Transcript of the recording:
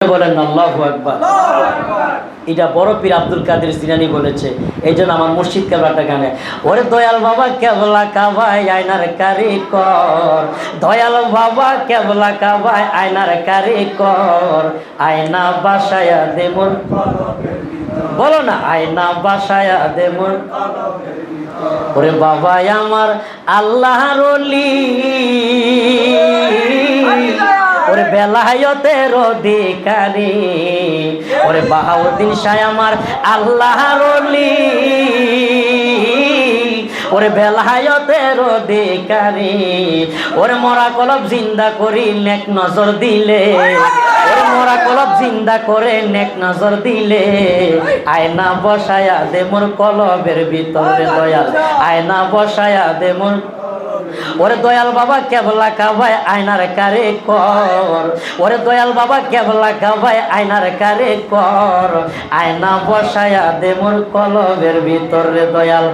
বলেন আল্লাহু আকবার। এটা বড় পীর আব্দুল কাদের জিলানী বলেছে। এই জন্য আমার মুর্শিদ কেবলাটা গানে, ওরে দয়াল বাবা কেবলা কাবায় আয়নার কারিগর, দয়াল বাবা কেবলা কাবায় আয়নার কারিগর, আয়না বাসায়া দে মোর, বলো না, আয়না বাসায়া দে মোর। ওরে বাবা আমার আল্লাহর ওলি, ওরে বেলায়েতের অধিকারী, ওরে বাহাউদ্দিন শাহ আমার আল্লাহর ওলি, ওরে বেলায়েতের অধিকারী, ওরে মরা কলব জিন্দা করি নেক নজর দিলে, ওরে মরা কলব জিন্দা করে নেক নজর দিলে, আয়না বসায়া দে মোর কলবের ভিতরে দয়াল, আয়না বসায়া দে মোর। ওরে দয়াল বাবা কেবলা কাবায় আয়নার কারিগর, ওরে দয়াল বাবা কেবলা কাবায় আয়নার কারিগর, আয়না বসায়া দে মোর কলবের ভিতরে দয়াল।